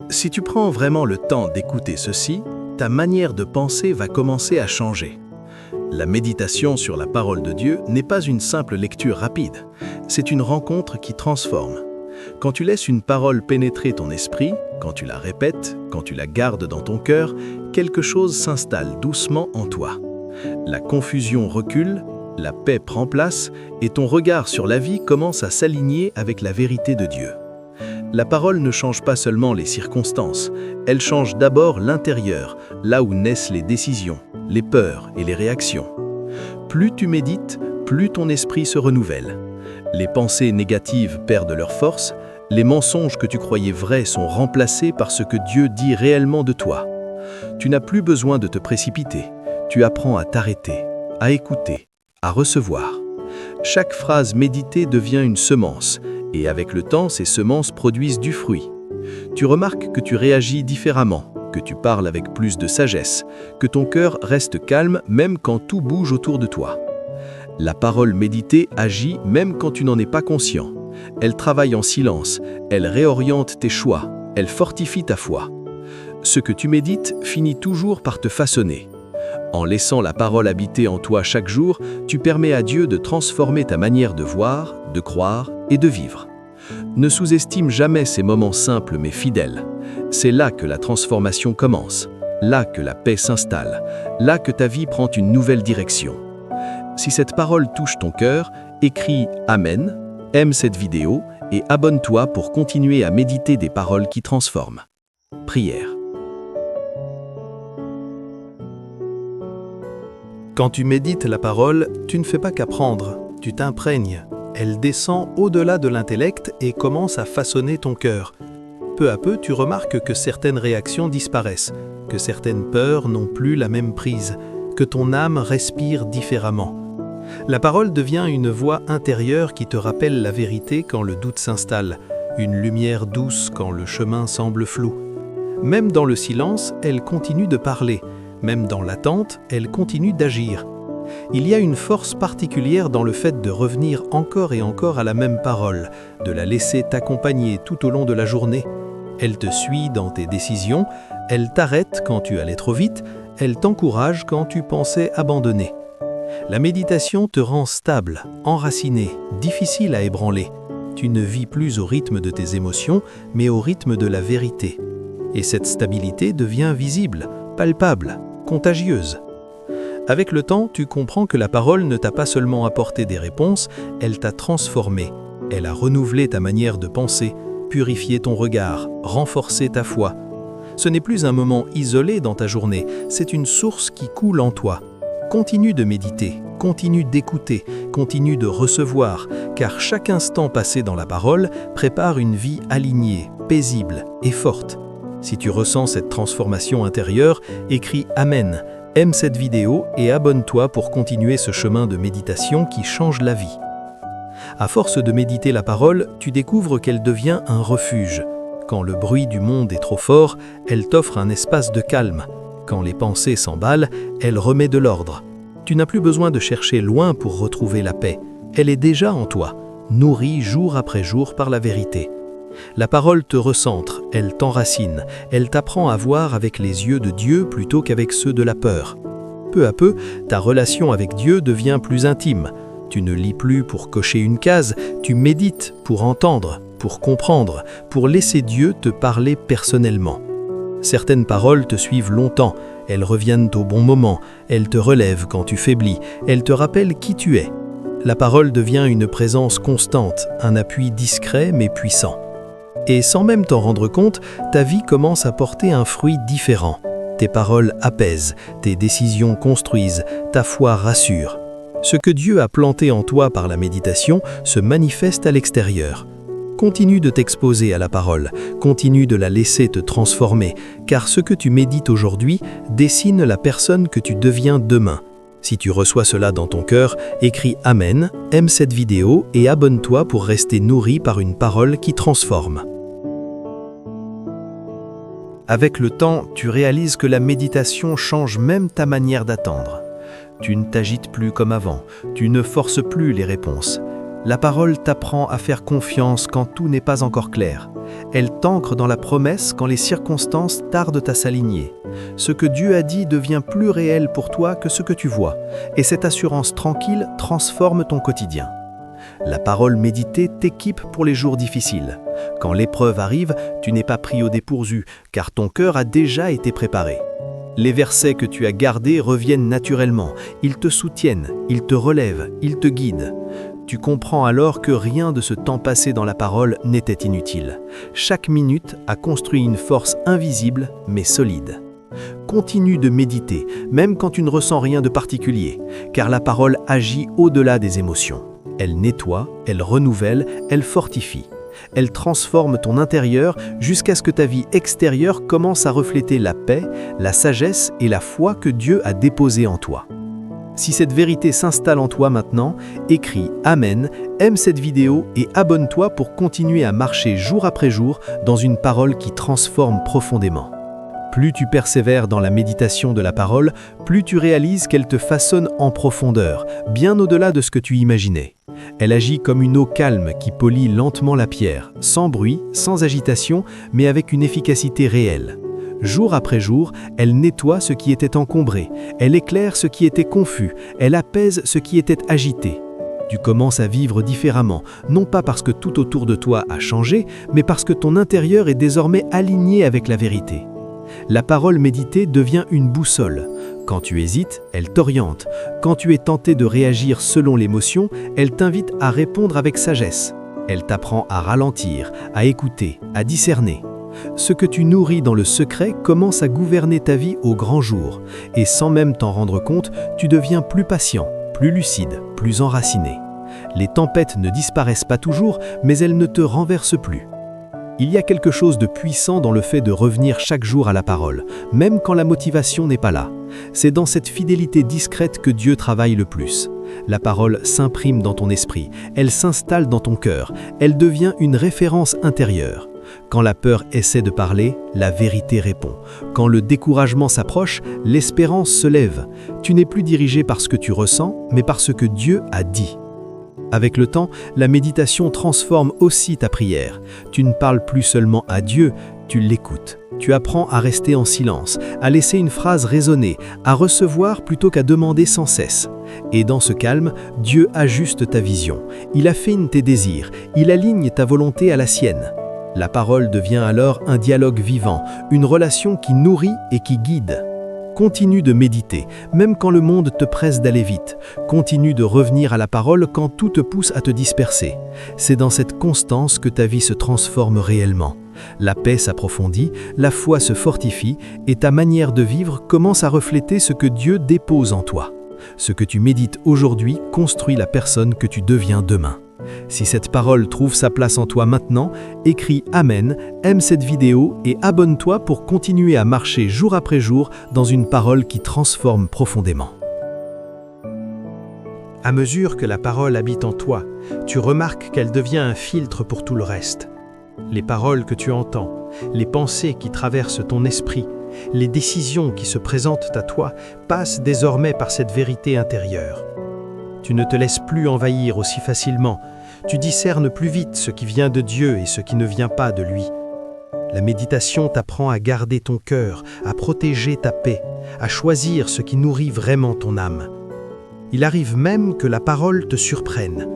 Si tu prends vraiment le temps d'écouter ceci, ta manière de penser va commencer à changer. La méditation sur la parole de Dieu n'est pas une simple lecture rapide, c'est une rencontre qui transforme. Quand tu laisses une parole pénétrer ton esprit, quand tu la répètes, quand tu la gardes dans ton cœur, quelque chose s'installe doucement en toi. La confusion recule, la paix prend place et ton regard sur la vie commence à s'aligner avec la vérité de Dieu. La parole ne change pas seulement les circonstances, elle change d'abord l'intérieur, là où naissent les décisions, les peurs et les réactions. Plus tu médites, plus ton esprit se renouvelle. Les pensées négatives perdent leur force, les mensonges que tu croyais vrais sont remplacés par ce que Dieu dit réellement de toi. Tu n'as plus besoin de te précipiter, tu apprends à t'arrêter, à écouter, à recevoir. Chaque phrase méditée devient une semence, et avec le temps, ces semences produisent du fruit. Tu remarques que tu réagis différemment, que tu parles avec plus de sagesse, que ton cœur reste calme même quand tout bouge autour de toi. La parole méditée agit même quand tu n'en es pas conscient. Elle travaille en silence, elle réoriente tes choix, elle fortifie ta foi. Ce que tu médites finit toujours par te façonner. En laissant la parole habiter en toi chaque jour, tu permets à Dieu de transformer ta manière de voir, de croire et de vivre. Ne sous-estime jamais ces moments simples mais fidèles. C'est là que la transformation commence, là que la paix s'installe, là que ta vie prend une nouvelle direction. Si cette parole touche ton cœur, écris « Amen », aime cette vidéo et abonne-toi pour continuer à méditer des paroles qui transforment. Prière. Quand tu médites la parole, tu ne fais pas qu'apprendre, tu t'imprègnes. Elle descend au-delà de l'intellect et commence à façonner ton cœur. Peu à peu, tu remarques que certaines réactions disparaissent, que certaines peurs n'ont plus la même prise, que ton âme respire différemment. La parole devient une voix intérieure qui te rappelle la vérité quand le doute s'installe, une lumière douce quand le chemin semble flou. Même dans le silence, elle continue de parler. Même dans l'attente, elle continue d'agir. Il y a une force particulière dans le fait de revenir encore et encore à la même parole, de la laisser t'accompagner tout au long de la journée. Elle te suit dans tes décisions, elle t'arrête quand tu allais trop vite, elle t'encourage quand tu pensais abandonner. La méditation te rend stable, enraciné, difficile à ébranler. Tu ne vis plus au rythme de tes émotions, mais au rythme de la vérité. Et cette stabilité devient visible, palpable, contagieuse. Avec le temps, tu comprends que la parole ne t'a pas seulement apporté des réponses, elle t'a transformé. Elle a renouvelé ta manière de penser, purifié ton regard, renforcé ta foi. Ce n'est plus un moment isolé dans ta journée, c'est une source qui coule en toi. Continue de méditer, continue d'écouter, continue de recevoir, car chaque instant passé dans la parole prépare une vie alignée, paisible et forte. Si tu ressens cette transformation intérieure, écris « Amen », aime cette vidéo et abonne-toi pour continuer ce chemin de méditation qui change la vie. À force de méditer la parole, tu découvres qu'elle devient un refuge. Quand le bruit du monde est trop fort, elle t'offre un espace de calme. Quand les pensées s'emballent, elle remet de l'ordre. Tu n'as plus besoin de chercher loin pour retrouver la paix. Elle est déjà en toi, nourrie jour après jour par la vérité. La parole te recentre, elle t'enracine, elle t'apprend à voir avec les yeux de Dieu plutôt qu'avec ceux de la peur. Peu à peu, ta relation avec Dieu devient plus intime. Tu ne lis plus pour cocher une case, tu médites pour entendre, pour comprendre, pour laisser Dieu te parler personnellement. Certaines paroles te suivent longtemps, elles reviennent au bon moment, elles te relèvent quand tu faiblis, elles te rappellent qui tu es. La parole devient une présence constante, un appui discret mais puissant. Et sans même t'en rendre compte, ta vie commence à porter un fruit différent. Tes paroles apaisent, tes décisions construisent, ta foi rassure. Ce que Dieu a planté en toi par la méditation se manifeste à l'extérieur. Continue de t'exposer à la parole, continue de la laisser te transformer, car ce que tu médites aujourd'hui dessine la personne que tu deviens demain. Si tu reçois cela dans ton cœur, écris « Amen », aime cette vidéo et abonne-toi pour rester nourri par une parole qui transforme. Avec le temps, tu réalises que la méditation change même ta manière d'attendre. Tu ne t'agites plus comme avant, tu ne forces plus les réponses. La parole t'apprend à faire confiance quand tout n'est pas encore clair. Elle t'ancre dans la promesse quand les circonstances tardent à s'aligner. Ce que Dieu a dit devient plus réel pour toi que ce que tu vois, et cette assurance tranquille transforme ton quotidien. La parole méditée t'équipe pour les jours difficiles. Quand l'épreuve arrive, tu n'es pas pris au dépourvu, car ton cœur a déjà été préparé. Les versets que tu as gardés reviennent naturellement, ils te soutiennent, ils te relèvent, ils te guident. Tu comprends alors que rien de ce temps passé dans la parole n'était inutile. Chaque minute a construit une force invisible mais solide. Continue de méditer, même quand tu ne ressens rien de particulier, car la parole agit au-delà des émotions. Elle nettoie, elle renouvelle, elle fortifie. Elle transforme ton intérieur jusqu'à ce que ta vie extérieure commence à refléter la paix, la sagesse et la foi que Dieu a déposée en toi. Si cette vérité s'installe en toi maintenant, écris Amen, aime cette vidéo et abonne-toi pour continuer à marcher jour après jour dans une parole qui transforme profondément. Plus tu persévères dans la méditation de la parole, plus tu réalises qu'elle te façonne en profondeur, bien au-delà de ce que tu imaginais. Elle agit comme une eau calme qui polit lentement la pierre, sans bruit, sans agitation, mais avec une efficacité réelle. Jour après jour, elle nettoie ce qui était encombré, elle éclaire ce qui était confus, elle apaise ce qui était agité. Tu commences à vivre différemment, non pas parce que tout autour de toi a changé, mais parce que ton intérieur est désormais aligné avec la vérité. La parole méditée devient une boussole. Quand tu hésites, elle t'oriente. Quand tu es tenté de réagir selon l'émotion, elle t'invite à répondre avec sagesse. Elle t'apprend à ralentir, à écouter, à discerner. Ce que tu nourris dans le secret commence à gouverner ta vie au grand jour, et sans même t'en rendre compte, tu deviens plus patient, plus lucide, plus enraciné. Les tempêtes ne disparaissent pas toujours, mais elles ne te renversent plus. Il y a quelque chose de puissant dans le fait de revenir chaque jour à la parole, même quand la motivation n'est pas là. C'est dans cette fidélité discrète que Dieu travaille le plus. La parole s'imprime dans ton esprit, elle s'installe dans ton cœur, elle devient une référence intérieure. Quand la peur essaie de parler, la vérité répond. Quand le découragement s'approche, l'espérance se lève. Tu n'es plus dirigé par ce que tu ressens, mais par ce que Dieu a dit. Avec le temps, la méditation transforme aussi ta prière. Tu ne parles plus seulement à Dieu, tu l'écoutes. Tu apprends à rester en silence, à laisser une phrase résonner, à recevoir plutôt qu'à demander sans cesse. Et dans ce calme, Dieu ajuste ta vision. Il affine tes désirs, il aligne ta volonté à la sienne. La parole devient alors un dialogue vivant, une relation qui nourrit et qui guide. Continue de méditer, même quand le monde te presse d'aller vite. Continue de revenir à la parole quand tout te pousse à te disperser. C'est dans cette constance que ta vie se transforme réellement. La paix s'approfondit, la foi se fortifie et ta manière de vivre commence à refléter ce que Dieu dépose en toi. Ce que tu médites aujourd'hui construit la personne que tu deviens demain. Si cette parole trouve sa place en toi maintenant, écris Amen, aime cette vidéo et abonne-toi pour continuer à marcher jour après jour dans une parole qui transforme profondément. À mesure que la parole habite en toi, tu remarques qu'elle devient un filtre pour tout le reste. Les paroles que tu entends, les pensées qui traversent ton esprit, les décisions qui se présentent à toi passent désormais par cette vérité intérieure. Tu ne te laisses plus envahir aussi facilement. Tu discernes plus vite ce qui vient de Dieu et ce qui ne vient pas de lui. La méditation t'apprend à garder ton cœur, à protéger ta paix, à choisir ce qui nourrit vraiment ton âme. Il arrive même que la parole te surprenne.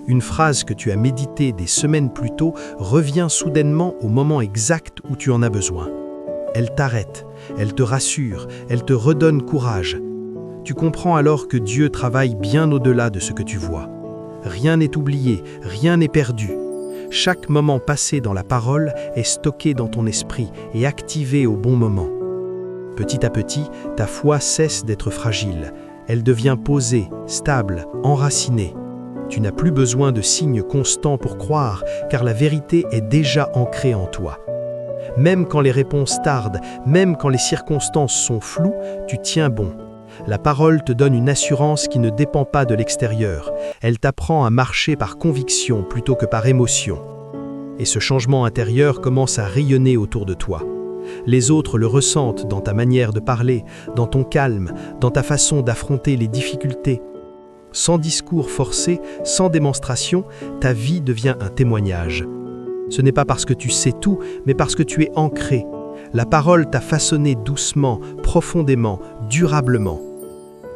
Une phrase que tu as méditée des semaines plus tôt revient soudainement au moment exact où tu en as besoin. Elle t'arrête, elle te rassure, elle te redonne courage. Tu comprends alors que Dieu travaille bien au-delà de ce que tu vois. Rien n'est oublié, rien n'est perdu. Chaque moment passé dans la parole est stocké dans ton esprit et activé au bon moment. Petit à petit, ta foi cesse d'être fragile. Elle devient posée, stable, enracinée. Tu n'as plus besoin de signes constants pour croire, car la vérité est déjà ancrée en toi. Même quand les réponses tardent, même quand les circonstances sont floues, tu tiens bon. La parole te donne une assurance qui ne dépend pas de l'extérieur. Elle t'apprend à marcher par conviction plutôt que par émotion. Et ce changement intérieur commence à rayonner autour de toi. Les autres le ressentent dans ta manière de parler, dans ton calme, dans ta façon d'affronter les difficultés. Sans discours forcé, sans démonstration, ta vie devient un témoignage. Ce n'est pas parce que tu sais tout, mais parce que tu es ancré. La parole t'a façonné doucement, profondément, durablement.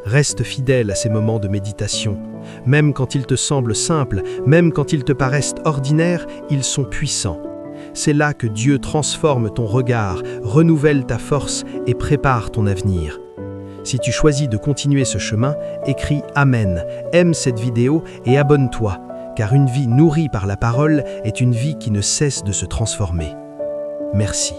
Reste fidèle à ces moments de méditation. Même quand ils te semblent simples, même quand ils te paraissent ordinaires, ils sont puissants. C'est là que Dieu transforme ton regard, renouvelle ta force et prépare ton avenir. Si tu choisis de continuer ce chemin, écris Amen, aime cette vidéo et abonne-toi, car une vie nourrie par la parole est une vie qui ne cesse de se transformer. Merci.